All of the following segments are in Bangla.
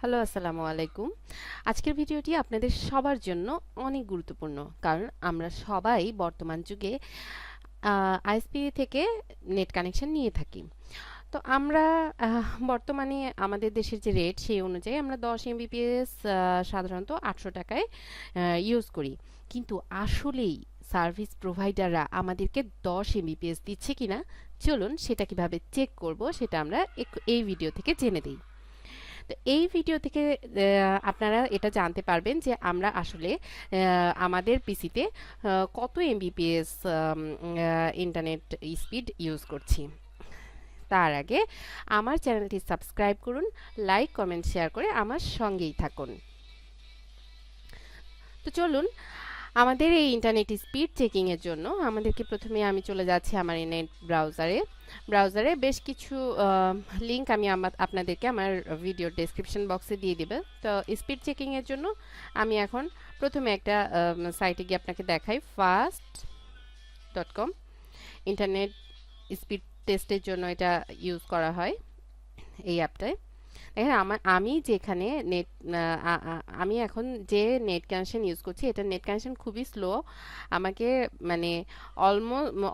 হ্যালো, আসসালামু আলাইকুম। আজকের ভিডিওটি আপনাদের সবার জন্য অনেক গুরুত্বপূর্ণ, কারণ আমরা সবাই বর্তমান যুগে আইএসপি থেকে নেট কানেকশন নিয়ে থাকি। তো আমরা বর্তমানে আমাদের দেশের যে রেট সেই অনুযায়ী আমরা 10 এমবিপিএস সাধারণত 800 টাকায় ইউজ করি, কিন্তু আসলেই সার্ভিস প্রোভাইডাররা আমাদেরকে 10 এমবিপিএস দিচ্ছে কিনা, চলুন সেটা কিভাবে চেক করব সেটা আমরা এই ভিডিও থেকে জেনে দিই। তো এই ভিডিও থেকে আপনারা এটা জানতে পারবেন যে আমরা আসলে আমাদের পিসিতে কত এমবিপিএস ইন্টারনেট স্পিড ইউজ করছি। তার আগে আমার চ্যানেলটি সাবস্ক্রাইব করুন, লাইক কমেন্ট শেয়ার করে আমার সঙ্গেই থাকুন। তো চলুন, আমাদের এই ইন্টারনেট স্পিড চেকিংয়ের জন্য আমাদেরকে প্রথমে আমি চলে যাচ্ছি আমার নেট ব্রাউজারে বেশ কিছু লিঙ্ক আমি আপনাদেরকে আমার ভিডিওর ডেসক্রিপশন বক্সে দিয়ে দেব। তো স্পিড চেকিংয়ের জন্য আমি এখন প্রথমে একটা সাইটে গিয়ে আপনাকে দেখাই, fast.com। ইন্টারনেট স্পিড টেস্টের জন্য এটা ইউজ করা হয় এই অ্যাপটায়। দেখেন আমি যেখানে আমি এখন যে নেট কানেকশন ইউজ করছি, এটা নেট কানেকশন খুবই স্লো। আমাকে মানে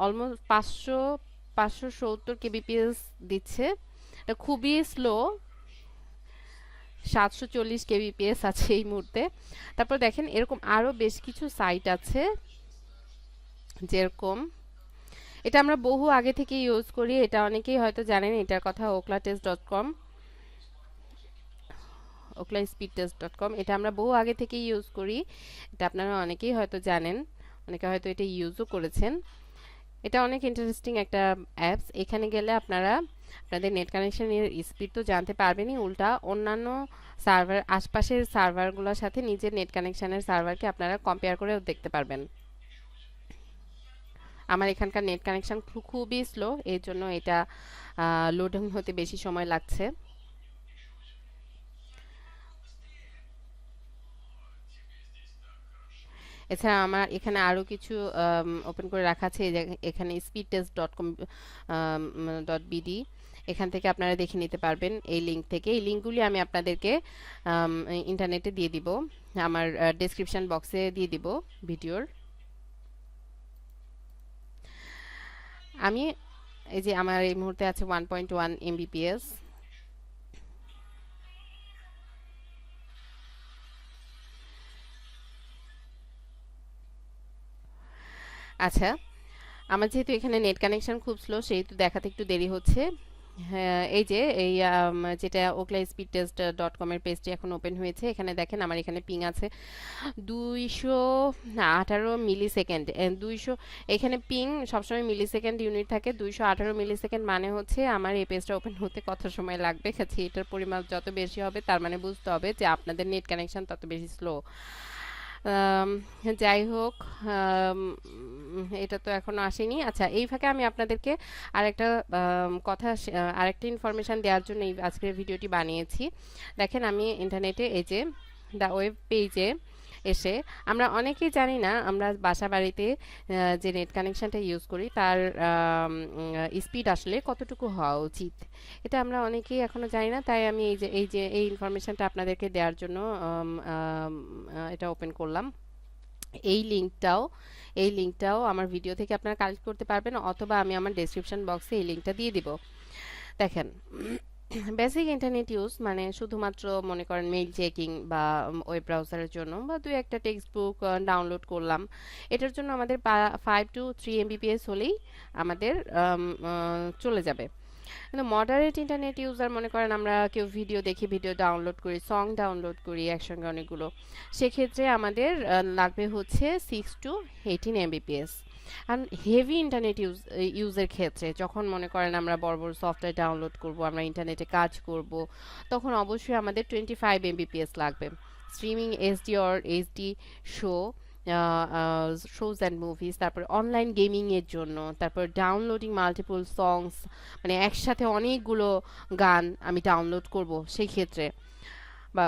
অলমোস্ট 570 কেবিপিএস দিচ্ছে। এটা খুবই স্লো। 740 কেবিপিএস আছে এই মুহূর্তে। তারপর দেখেন এরকম আরো বেশ কিছু সাইট আছে, যেরকম এটা আমরা বহু আগে থেকে ইউজ করি, এটা অনেকেই হয়তো জানেন এটার কথা, oklatest.com, oklaspeedtest.com। এটা আমরা বহু আগে থেকে ইউজ করি, এটা আপনারা অনেকেই হয়তো জানেন, অনেকে হয়তো এটা ইউজও করেছেন। এটা অনেক ইন্টারেস্টিং একটা অ্যাপস। এখানে গেলে আপনারা আপনাদের নেট কানেকশনের স্পিড তো জানতে পারবেনই, উল্টা অন্যান্য সার্ভার, আশপাশের সার্ভারগুলোর সাথে নিজের নেট কানেকশনের সার্ভারকে আপনারা কম্পেয়ার করেও দেখতে পারবেন। আমার এখানকার নেট কানেকশন খুবই স্লো, এর জন্য এটা লোডিং হতে বেশি সময় লাগছে। এছাড়া আমার এখানে আরো কিছু ওপেন করে রাখা আছে, এখানে speedtest.com.bd, এখান থেকে আপনারা দেখে নিতে পারবেন এই লিঙ্ক থেকে। এই লিঙ্কগুলি আমি আপনাদেরকে ইন্টারনেটে দিয়ে দিব, আমার ডেসক্রিপশন বক্সে দিয়ে দিব ভিডিওর। আমি এই যে আমার এই মুহূর্তে আছে 1.1 এমবিপিএস। আচ্ছা, আমার যেহেতু এখানে নেট কানেকশন খুব স্লো, সেহেতু দেখাতে একটু দেরি হচ্ছে। হ্যাঁ, এই যে এই যেটা oklaspeedtest.com এর পেজটি এখন ওপেন হয়েছে, এখানে দেখেন আমার এখানে পিং আছে 218 মিলি সেকেন্ড। 200, এখানে পিং সবসময় মিলি সেকেন্ড ইউনিট থাকে। 218 মিলি সেকেন্ড মানে হচ্ছে আমার এই পেজটা ওপেন হতে কত সময় লাগবে। কাছে এটার পরিমাণ যত বেশি হবে, তার মানে বুঝতে হবে যে আপনাদের নেট কানেকশন তত বেশি স্লো। যাই হোক, এটা তো এখনো আসেনি। আচ্ছা, এই ফাঁকে আমি আপনাদেরকে আরেকটা আরেকটা ইনফরমেশন দেওয়ার জন্য এই আজকের ভিডিওটি বানিয়েছি। দেখেন আমি ইন্টারনেটে এই যে দ্য ওয়েব পেজে এসে, আমরা অনেকেই জানি না আমরা বাসা বাড়িতে যে নেট কানেকশনটা ইউজ করি তার স্পিড আসলে কতটুকু হওয়া উচিত, এটা আমরা অনেকেই এখনো জানি না। তাই আমি এই ইনফরমেশনটা আপনাদেরকে দেওয়ার জন্য এটা ওপেন করলাম। এই লিঙ্কটাও আমার ভিডিও থেকে আপনারা কালেক্ট করতে পারবেন, অথবা আমি আমার ডেসক্রিপশন বক্সে এই লিঙ্কটা দিয়ে দিব। দেখেন, বেসিক ইন্টারনেট ইউজ মানে শুধুমাত্র মনে করেন মেইল চেকিং বা ওয়েব ব্রাউজারের জন্য, বা দুই একটা টেক্সট বুক ডাউনলোড করলাম, এটার জন্য আমাদের 5 to 3 এমবিপিএস হলেই আমাদের চলে যাবে। কিন্তু মডারেট ইন্টারনেট ইউজার মনে করেন আমরা কেউ ভিডিও দেখি, ভিডিও ডাউনলোড করি, সং ডাউনলোড করি একসঙ্গে অনেকগুলো, সেক্ষেত্রে আমাদের লাগবে হচ্ছে 6 to 18 এমবিপিএস। আর হেভি ইন্টারনেট ইউজের ক্ষেত্রে যখন মনে করেন আমরা বড় বড় সফটওয়্যার ডাউনলোড করব, আমরা ইন্টারনেটে কাজ করব, তখন অবশ্যই আমাদের 25 এমবিপিএস লাগবে। Streaming HD show, shows and movies, তারপর অনলাইন গেমিং এর জন্য, তারপর ডাউনলোডিং মাল্টিপল সংস, মানে একসাথে অনেকগুলো গান আমি ডাউনলোড করব সেই ক্ষেত্রে, বা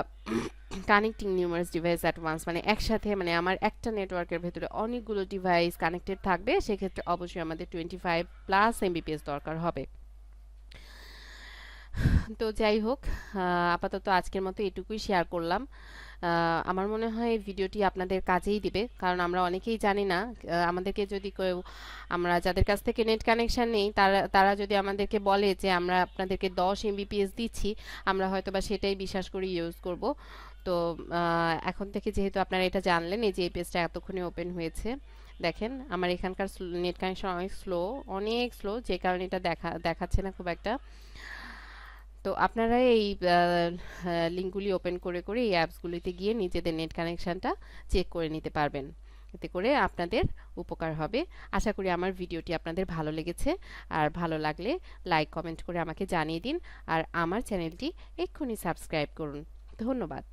connecting numerous device at once, মানে একসাথে মানে আমার একটা নেটওয়ার্কের ভেতরে অনেকগুলো ডিভাইস কানেক্টেড থাকবে, সেক্ষেত্রে অবশ্যই আমাদের 25+ এমবিপিএস দরকার হবে। তো যাই হোক, আপাতত আজকের মতো এটুকুই শেয়ার করলাম। আমার মনে হয় এই ভিডিওটি আপনাদের কাজেই দিবে, কারণ আমরা অনেকেই জানি না। আমাদেরকে যদি কেউ, আমরা যাদের কাছ থেকে নেট কানেকশন নেই, তারা তারা যদি আমাদেরকে বলে যে আমরা আপনাদেরকে 10 এমবিপিএস দিচ্ছি, আমরা হয়তোবা সেটাই বিশ্বাস করে ইউজ করব। তো এখন থেকে যেহেতু আপনারা এটা জানলেন, এই যে এই পেজটা এতক্ষণে ওপেন হয়েছে, দেখেন আমার এখানকার নেট কানেকশন অনেক স্লো, যে কারণে এটা দেখাচ্ছে না খুব একটা। তো আপনারা এই লিঙ্কগুলি ওপেন করে করে এই অ্যাপসগুলিতে গিয়ে নিজেদের নেট কানেকশনটা চেক করে নিতে পারবেন। এতে করে আপনাদের উপকার হবে। আশা করি আমার ভিডিওটি আপনাদের ভালো লেগেছে। আর ভালো লাগলে লাইক কমেন্ট করে আমাকে জানিয়ে দিন। আর আমার চ্যানেলটি এক্ষুনি সাবস্ক্রাইব করুন। ধন্যবাদ।